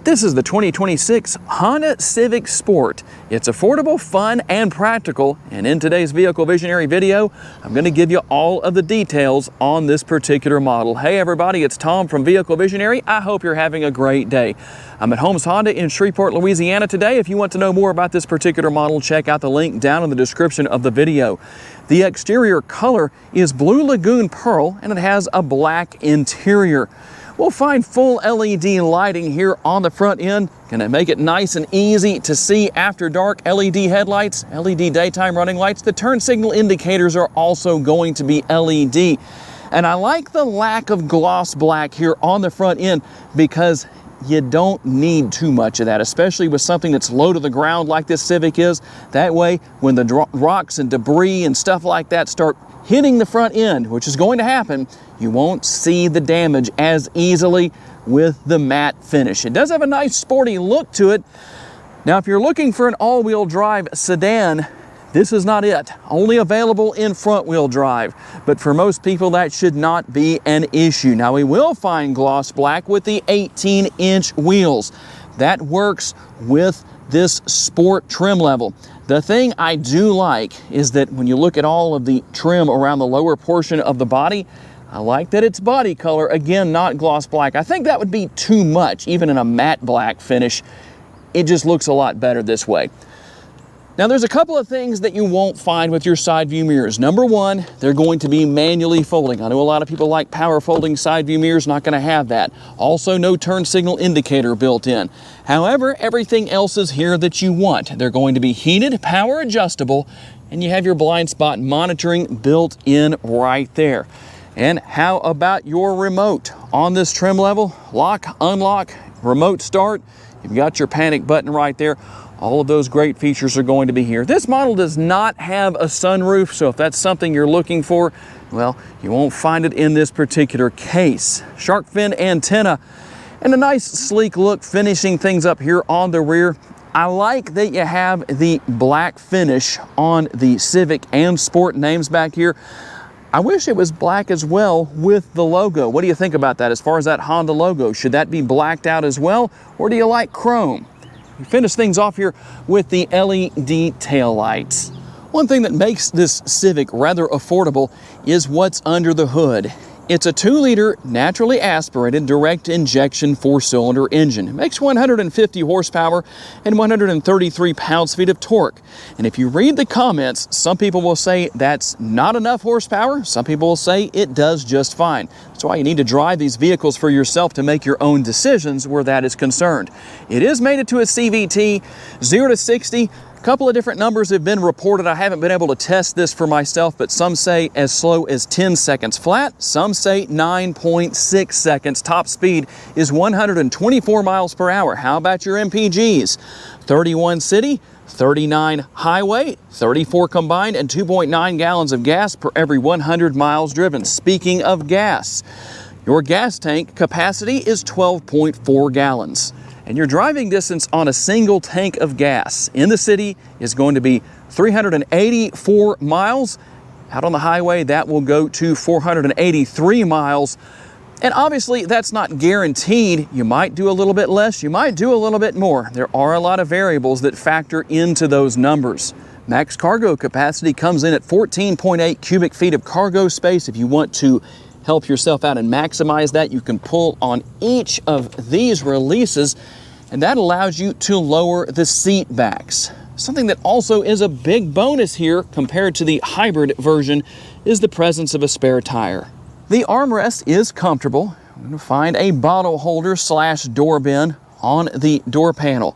This is the 2026 Honda Civic Sport. It's affordable, fun, and practical. And in today's Vehicle Visionary video, I'm going to give you all of the details on this particular model. Hey everybody, it's Tom from Vehicle Visionary. I hope you're having a great day. I'm at Holmes Honda in Shreveport, Louisiana today. If you want to know more about this particular model, check out the link down in the description of the video. The exterior color is Blue Lagoon Pearl, and it has a black interior. We'll find full LED lighting here on the front end. Gonna make it nice and easy to see after dark. LED headlights, LED daytime running lights. The turn signal indicators are also going to be LED. And I like the lack of gloss black here on the front end because you don't need too much of that, especially with something that's low to the ground like this Civic is. That way, when the rocks and debris and stuff like that start hitting the front end, which is going to happen, you won't see the damage as easily with the matte finish. It does have a nice sporty look to it. Now, if you're looking for an all-wheel drive sedan, this is not it. Only available in front-wheel drive. But for most people, that should not be an issue. Now, we will find gloss black with the 18-inch wheels. That works with this sport trim level. The thing I do like is that when you look at all of the trim around the lower portion of the body, I like that it's body color, again, not gloss black. I think that would be too much, even in a matte black finish. It just looks a lot better this way. Now, there's a couple of things that you won't find with your side view mirrors. Number one, they're going to be manually folding. I know a lot of people like power folding side view mirrors, not going to have that. Also, no turn signal indicator built in. However, everything else is here that you want. They're going to be heated, power adjustable, and you have your blind spot monitoring built in right there. And how about your remote on this trim level? Lock, unlock, remote start. You've got your panic button right there. All of those great features are going to be here. This model does not have a sunroof, so if that's something you're looking for, well, you won't find it in this particular case. Shark fin antenna and a nice sleek look finishing things up here on the rear. I like that you have the black finish on the Civic and Sport names back here. I wish it was black as well with the logo. What do you think about that as far as that Honda logo? Should that be blacked out as well, or do you like chrome? We finish things off here with the LED taillights. One thing that makes this Civic rather affordable is what's under the hood. It's a 2-liter naturally aspirated direct injection 4-cylinder engine. It makes 150 horsepower and 133 pounds-feet of torque. And if you read the comments, some people will say that's not enough horsepower. Some people will say it does just fine. That's why you need to drive these vehicles for yourself to make your own decisions where that is concerned. It is mated to a CVT, 0 to 60. A couple of different numbers have been reported. I haven't been able to test this for myself, but some say as slow as 10 seconds flat. Some say 9.6 seconds. Top speed is 124 miles per hour. How about your MPGs? 31 city, 39 highway, 34 combined, and 2.9 gallons of gas per every 100 miles driven. Speaking of gas, your gas tank capacity is 12.4 gallons. And your driving distance on a single tank of gas in the city is going to be 384 miles. Out on the highway, that will go to 483 miles. And obviously, that's not guaranteed. You might do a little bit less, you might do a little bit more. There are a lot of variables that factor into those numbers. Max cargo capacity comes in at 14.8 cubic feet of cargo space. If you want to help yourself out and maximize that, you can pull on each of these releases, and that allows you to lower the seat backs. Something that also is a big bonus here compared to the hybrid version is the presence of a spare tire. The armrest is comfortable. I'm going to find a bottle holder / door bin on the door panel.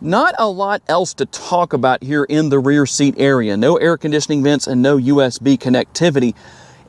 Not a lot else to talk about here in the rear seat area. No air conditioning vents and no USB connectivity.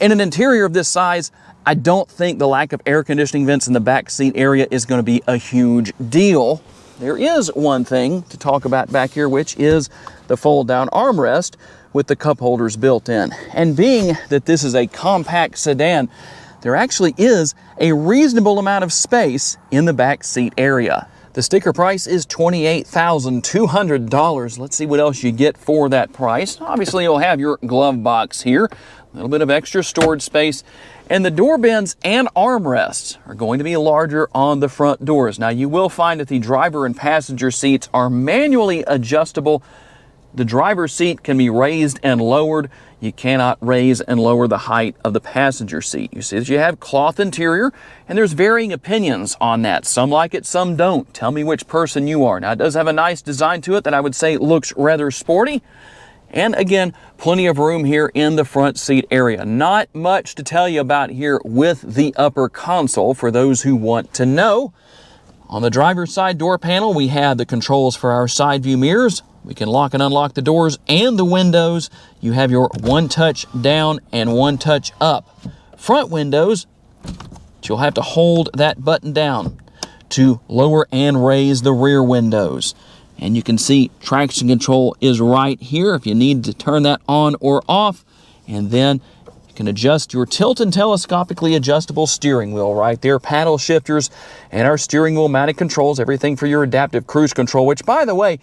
In an interior of this size, I don't think the lack of air conditioning vents in the back seat area is going to be a huge deal. There is one thing to talk about back here, which is the fold-down armrest with the cup holders built in. And being that this is a compact sedan, there actually is a reasonable amount of space in the back seat area. The sticker price is $28,200. Let's see what else you get for that price. Obviously, you'll have your glove box here, a little bit of extra storage space, and the door bins and armrests are going to be larger on the front doors. Now, you will find that the driver and passenger seats are manually adjustable. The driver's seat can be raised and lowered. You cannot raise and lower the height of the passenger seat. You see that you have cloth interior, and there's varying opinions on that. Some like it, some don't. Tell me which person you are. Now, it does have a nice design to it that I would say looks rather sporty. And again, plenty of room here in the front seat area. Not much to tell you about here with the upper console for those who want to know. On the driver's side door panel, we have the controls for our side view mirrors. We can lock and unlock the doors and the windows. You have your one touch down and one touch up. Front windows, you'll have to hold that button down to lower and raise the rear windows. And you can see traction control is right here if you need to turn that on or off. And then you can adjust your tilt and telescopically adjustable steering wheel right there, paddle shifters, and our steering wheel mounted controls, everything for your adaptive cruise control, which, by the way,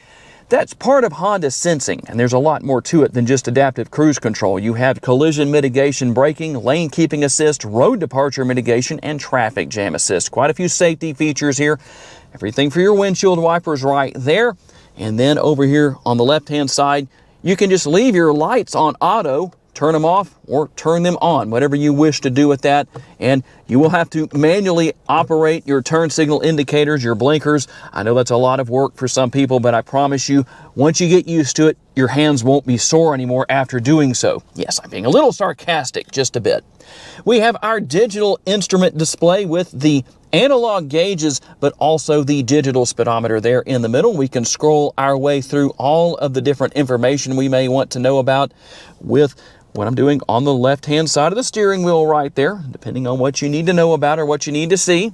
that's part of Honda sensing, and there's a lot more to it than just adaptive cruise control. You have collision mitigation braking, lane keeping assist, road departure mitigation, and traffic jam assist. Quite a few safety features here. Everything for your windshield wipers right there. And then over here on the left-hand side, you can just leave your lights on auto, turn them off or turn them on, whatever you wish to do with that. And you will have to manually operate your turn signal indicators, your blinkers. I know that's a lot of work for some people, but I promise you, once you get used to it, your hands won't be sore anymore after doing so. Yes, I'm being a little sarcastic, just a bit. We have our digital instrument display with the analog gauges, but also the digital speedometer there in the middle. We can scroll our way through all of the different information we may want to know about with what I'm doing on the left-hand side of the steering wheel right there, depending on what you need to know about or what you need to see.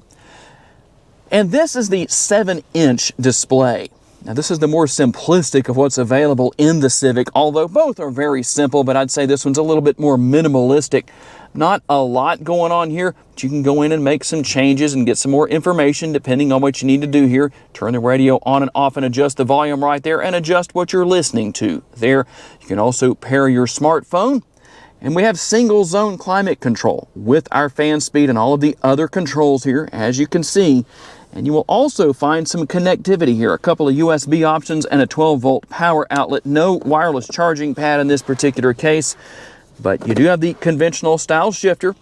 And this is the 7-inch display. Now, this is the more simplistic of what's available in the Civic, although both are very simple, but I'd say this one's a little bit more minimalistic. Not a lot going on here, but you can go in and make some changes and get some more information depending on what you need to do here. Turn the radio on and off and adjust the volume right there and adjust what you're listening to there. You can also pair your smartphone. And we have single zone climate control with our fan speed and all of the other controls here, as you can see. And you will also find some connectivity here, a couple of USB options and a 12-volt power outlet. No wireless charging pad in this particular case, but you do have the conventional style shifter.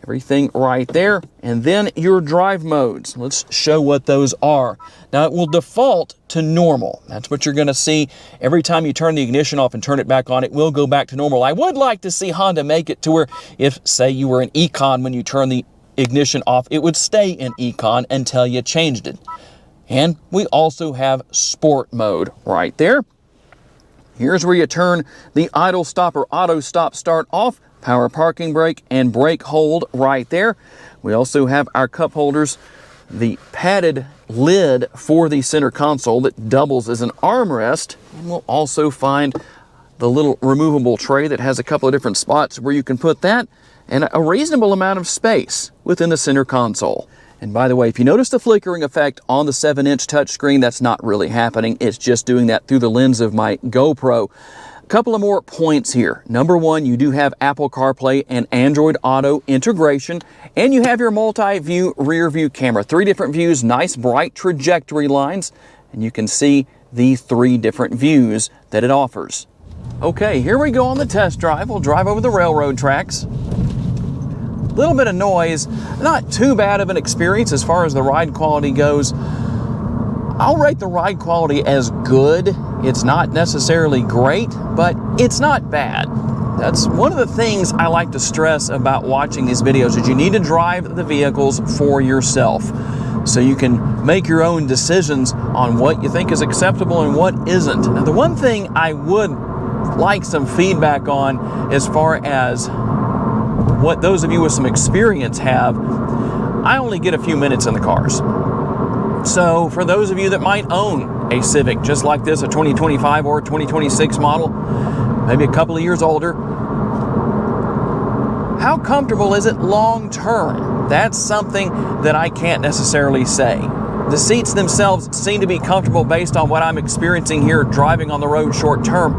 Everything right there. And then your drive modes. Let's show what those are. Now, it will default to normal. That's what you're going to see every time you turn the ignition off and turn it back on. It will go back to normal. I would like to see Honda make it to where if, say, you were in Econ, when you turn the ignition off, it would stay in Econ until you changed it. And we also have Sport mode right there. Here's where you turn the idle stop or auto stop start off, power parking brake, and brake hold right there. We also have our cup holders, the padded lid for the center console that doubles as an armrest, and we'll also find the little removable tray that has a couple of different spots where you can put that, and a reasonable amount of space within the center console. And by the way, if you notice the flickering effect on the 7-inch touchscreen, that's not really happening. It's just doing that through the lens of my GoPro. A couple of more points here. Number one, you do have Apple CarPlay and Android Auto integration, and you have your multi-view rear view camera. 3 different views, nice bright trajectory lines, and you can see the 3 different views that it offers. Okay, here we go on the test drive. We'll drive over the railroad tracks. A little bit of noise, not too bad of an experience as far as the ride quality goes. I'll rate the ride quality as good. It's not necessarily great, but it's not bad. That's one of the things I like to stress about watching these videos, is you need to drive the vehicles for yourself so you can make your own decisions on what you think is acceptable and what isn't. Now, the one thing I would like some feedback on, as far as what those of you with some experience have, I only get a few minutes in the cars. So for those of you that might own a Civic just like this, a 2025 or 2026 model, maybe a couple of years older, how comfortable is it long term? That's something that I can't necessarily say. The seats themselves seem to be comfortable based on what I'm experiencing here driving on the road short term,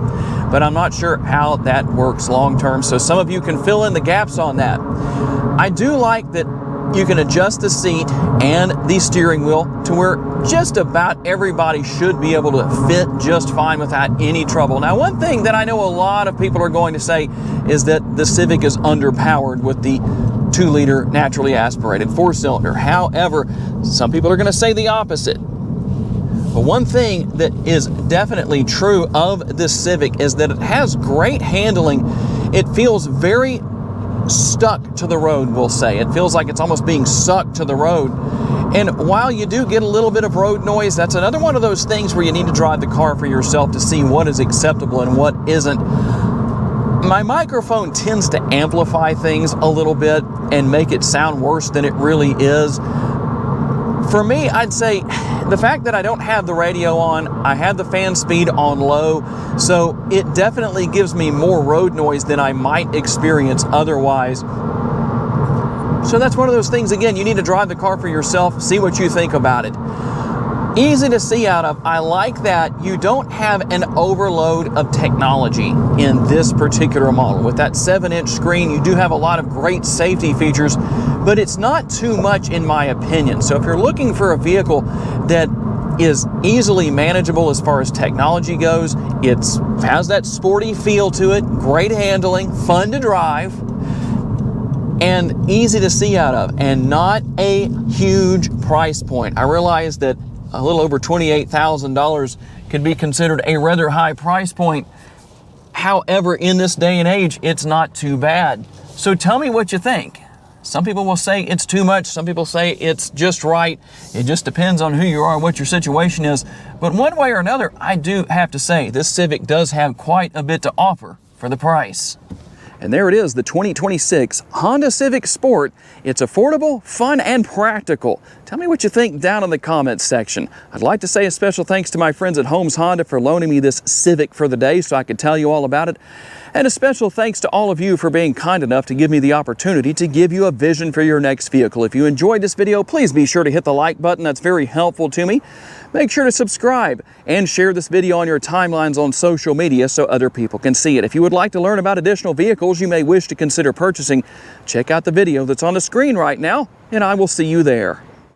but I'm not sure how that works long term, so some of you can fill in the gaps on that. I do like that you can adjust the seat and the steering wheel to where just about everybody should be able to fit just fine without any trouble. Now, one thing that I know a lot of people are going to say is that the Civic is underpowered with the 2-liter naturally aspirated 4-cylinder. However, some people are going to say the opposite. But one thing that is definitely true of this Civic is that it has great handling. It feels very stuck to the road, we'll say. It feels like it's almost being sucked to the road. And while you do get a little bit of road noise, that's another one of those things where you need to drive the car for yourself to see what is acceptable and what isn't. My microphone tends to amplify things a little bit and make it sound worse than it really is. For me, I'd say the fact that I don't have the radio on, I have the fan speed on low, so it definitely gives me more road noise than I might experience otherwise. So that's one of those things, again, you need to drive the car for yourself, see what you think about it. Easy to see out of. I like that you don't have an overload of technology in this particular model. With that 7-inch screen, you do have a lot of great safety features, but it's not too much in my opinion. So if you're looking for a vehicle that is easily manageable as far as technology goes, it has that sporty feel to it, great handling, fun to drive, and easy to see out of, and not a huge price point. I realize that a little over $28,000 could be considered a rather high price point. However, in this day and age, it's not too bad. So tell me what you think. Some people will say it's too much. Some people say it's just right. It just depends on who you are, what your situation is. But one way or another, I do have to say this Civic does have quite a bit to offer for the price. And there it is, the 2026 Honda Civic Sport. It's affordable, fun, and practical. Tell me what you think down in the comments section. I'd like to say a special thanks to my friends at Holmes Honda for loaning me this Civic for the day so I could tell you all about it. And a special thanks to all of you for being kind enough to give me the opportunity to give you a vision for your next vehicle. If you enjoyed this video, please be sure to hit the like button. That's very helpful to me. Make sure to subscribe and share this video on your timelines on social media so other people can see it. If you would like to learn about additional vehicles you may wish to consider purchasing, check out the video that's on the screen right now, and I will see you there.